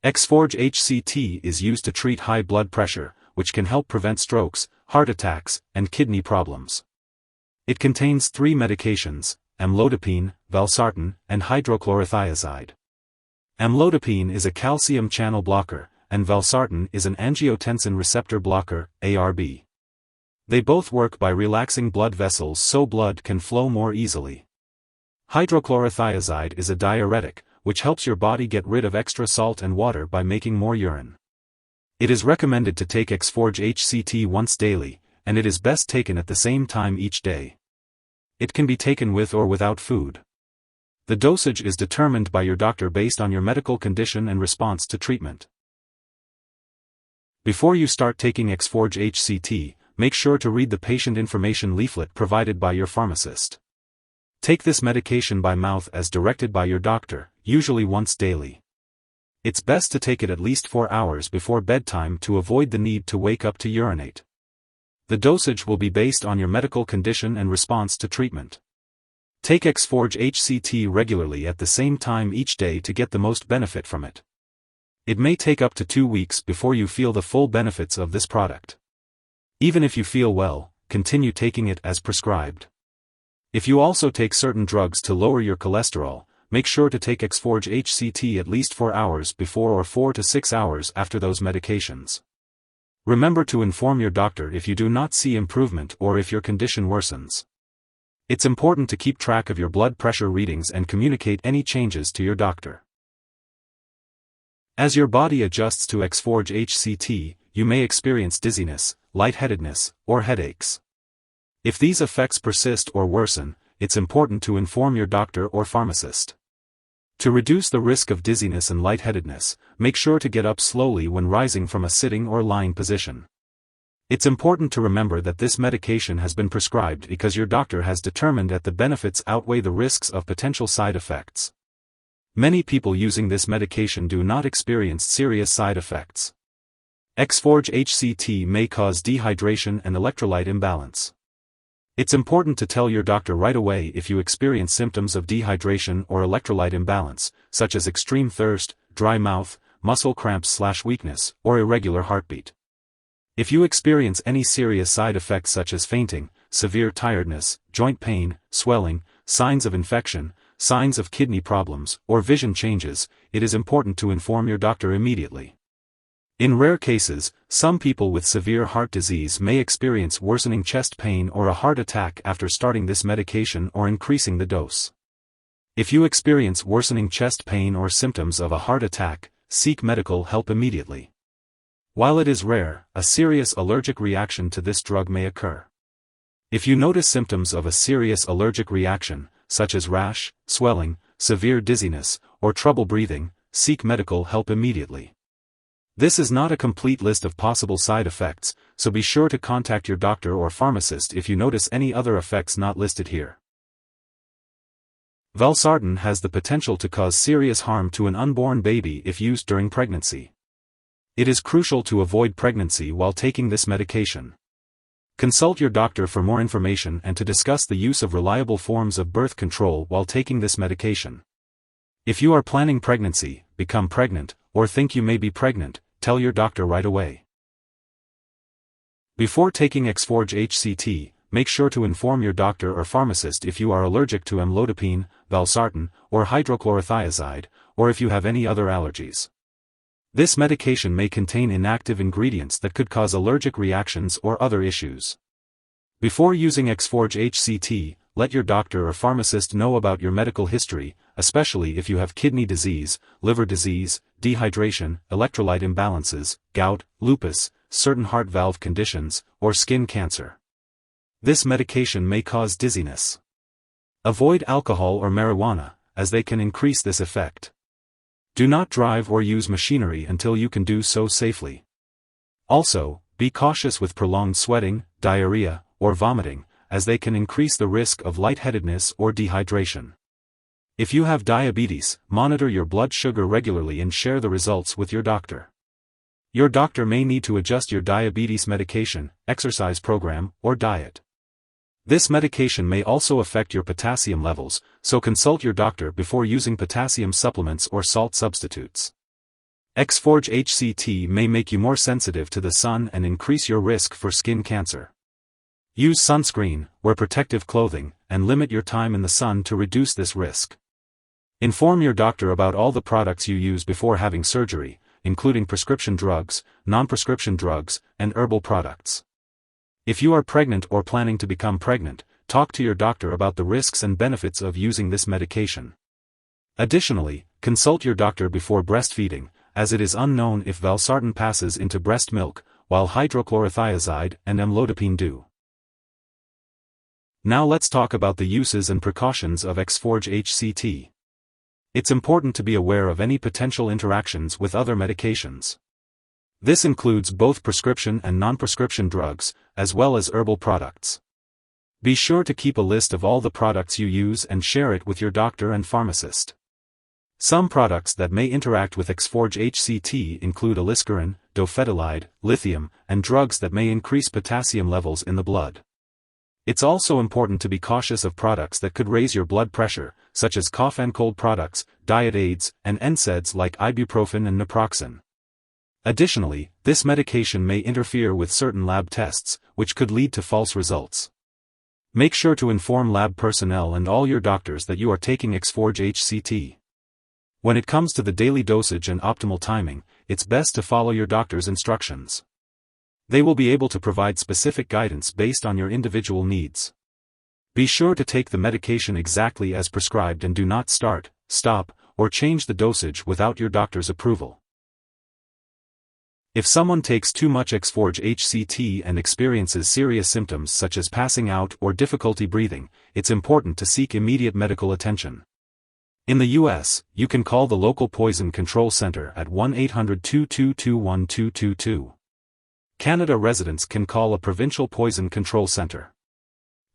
Exforge Hct is used to treat high blood pressure, which can help prevent strokes, heart attacks, and kidney problems. It contains 3 medications: amlodipine, valsartan, and hydrochlorothiazide. Amlodipine is a calcium channel blocker, and valsartan is an angiotensin receptor blocker, ARB. They both work by relaxing blood vessels so blood can flow more easily. Hydrochlorothiazide is a diuretic, which helps your body get rid of extra salt and water by making more urine. It is recommended to take Exforge Hct once daily, and it is best taken at the same time each day. It can be taken with or without food. The dosage is determined by your doctor based on your medical condition and response to treatment. Before you start taking Exforge Hct, make sure to read the patient information leaflet provided by your pharmacist. Take this medication by mouth as directed by your doctor, usually once daily. It's best to take it at least 4 hours before bedtime to avoid the need to wake up to urinate. The dosage will be based on your medical condition and response to treatment. Take Exforge Hct regularly at the same time each day to get the most benefit from it. It may take up to 2 weeks before you feel the full benefits of this product. Even if you feel well, continue taking it as prescribed. If you also take certain drugs to lower your cholesterol, make sure to take Exforge Hct at least 4 hours before or 4 to 6 hours after those medications. Remember to inform your doctor if you do not see improvement or if your condition worsens. It's important to keep track of your blood pressure readings and communicate any changes to your doctor. As your body adjusts to Exforge Hct, you may experience dizziness, lightheadedness, or headaches. If these effects persist or worsen, it's important to inform your doctor or pharmacist. To reduce the risk of dizziness and lightheadedness, make sure to get up slowly when rising from a sitting or lying position. It's important to remember that this medication has been prescribed because your doctor has determined that the benefits outweigh the risks of potential side effects. Many people using this medication do not experience serious side effects. Exforge Hct may cause dehydration and electrolyte imbalance. It's important to tell your doctor right away if you experience symptoms of dehydration or electrolyte imbalance, such as extreme thirst, dry mouth, muscle cramps/weakness, or irregular heartbeat. If you experience any serious side effects such as fainting, severe tiredness, joint pain, swelling, signs of infection, signs of kidney problems, or vision changes, it is important to inform your doctor immediately. In rare cases, some people with severe heart disease may experience worsening chest pain or a heart attack after starting this medication or increasing the dose. If you experience worsening chest pain or symptoms of a heart attack, seek medical help immediately. While it is rare, a serious allergic reaction to this drug may occur. If you notice symptoms of a serious allergic reaction, such as rash, swelling, severe dizziness, or trouble breathing, seek medical help immediately. This is not a complete list of possible side effects, so be sure to contact your doctor or pharmacist if you notice any other effects not listed here. Valsartan has the potential to cause serious harm to an unborn baby if used during pregnancy. It is crucial to avoid pregnancy while taking this medication. Consult your doctor for more information and to discuss the use of reliable forms of birth control while taking this medication. If you are planning pregnancy, become pregnant, or think you may be pregnant, tell your doctor right away. Before taking Exforge Hct, make sure to inform your doctor or pharmacist if you are allergic to amlodipine, valsartan, or hydrochlorothiazide, or if you have any other allergies. This medication may contain inactive ingredients that could cause allergic reactions or other issues. Before using Exforge Hct, let your doctor or pharmacist know about your medical history, especially if you have kidney disease, liver disease, dehydration, electrolyte imbalances, gout, lupus, certain heart valve conditions, or skin cancer. This medication may cause dizziness. Avoid alcohol or marijuana, as they can increase this effect. Do not drive or use machinery until you can do so safely. Also, be cautious with prolonged sweating, diarrhea, or vomiting, as they can increase the risk of lightheadedness or dehydration. If you have diabetes, monitor your blood sugar regularly and share the results with your doctor. Your doctor may need to adjust your diabetes medication, exercise program, or diet. This medication may also affect your potassium levels, so consult your doctor before using potassium supplements or salt substitutes. Exforge Hct may make you more sensitive to the sun and increase your risk for skin cancer. Use sunscreen, wear protective clothing, and limit your time in the sun to reduce this risk. Inform your doctor about all the products you use before having surgery, including prescription drugs, non-prescription drugs, and herbal products. If you are pregnant or planning to become pregnant, talk to your doctor about the risks and benefits of using this medication. Additionally, consult your doctor before breastfeeding, as it is unknown if valsartan passes into breast milk, while hydrochlorothiazide and amlodipine do. Now let's talk about the uses and precautions of Exforge Hct. It's important to be aware of any potential interactions with other medications. This includes both prescription and non-prescription drugs, as well as herbal products. Be sure to keep a list of all the products you use and share it with your doctor and pharmacist. Some products that may interact with Exforge Hct include aliskiren, dofetilide, lithium, and drugs that may increase potassium levels in the blood. It's also important to be cautious of products that could raise your blood pressure, such as cough and cold products, diet aids, and NSAIDs like ibuprofen and naproxen. Additionally, this medication may interfere with certain lab tests, which could lead to false results. Make sure to inform lab personnel and all your doctors that you are taking Exforge Hct. When it comes to the daily dosage and optimal timing, it's best to follow your doctor's instructions. They will be able to provide specific guidance based on your individual needs. Be sure to take the medication exactly as prescribed and do not start, stop, or change the dosage without your doctor's approval. If someone takes too much Exforge Hct and experiences serious symptoms such as passing out or difficulty breathing, it's important to seek immediate medical attention. In the U.S., you can call the local poison control center at 1-800-222-1222. Canada residents can call a provincial poison control center.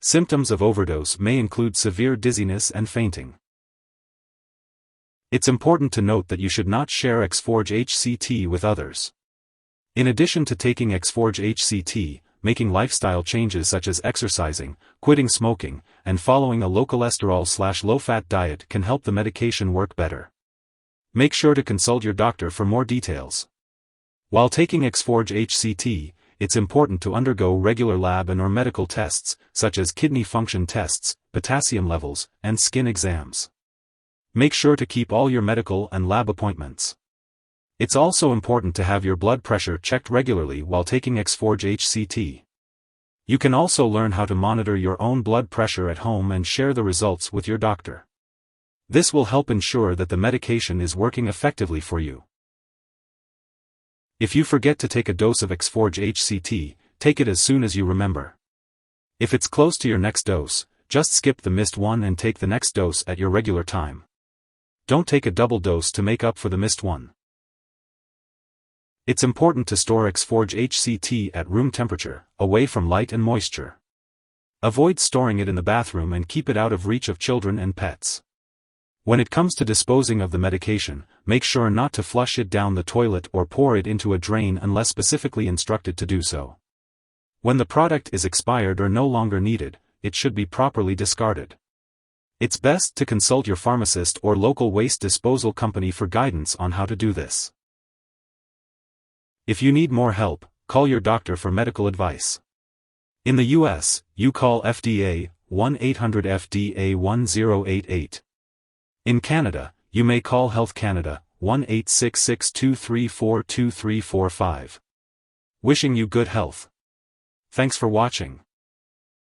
Symptoms of overdose may include severe dizziness and fainting. It's important to note that you should not share Exforge Hct with others. In addition to taking Exforge Hct, making lifestyle changes such as exercising, quitting smoking, and following a low cholesterol/low-fat diet can help the medication work better. Make sure to consult your doctor for more details. While taking Exforge Hct, it's important to undergo regular lab and/or medical tests, such as kidney function tests, potassium levels, and skin exams. Make sure to keep all your medical and lab appointments. It's also important to have your blood pressure checked regularly while taking Exforge Hct. You can also learn how to monitor your own blood pressure at home and share the results with your doctor. This will help ensure that the medication is working effectively for you. If you forget to take a dose of Exforge Hct, take it as soon as you remember. If it's close to your next dose, just skip the missed one and take the next dose at your regular time. Don't take a double dose to make up for the missed one. It's important to store Exforge Hct at room temperature, away from light and moisture. Avoid storing it in the bathroom and keep it out of reach of children and pets. When it comes to disposing of the medication, make sure not to flush it down the toilet or pour it into a drain unless specifically instructed to do so. When the product is expired or no longer needed, it should be properly discarded. It's best to consult your pharmacist or local waste disposal company for guidance on how to do this. If you need more help, call your doctor for medical advice. In the U.S., you call FDA, 1-800-FDA-1088. In Canada, you may call Health Canada, 1-866-234-2345. Wishing you good health. Thanks for watching.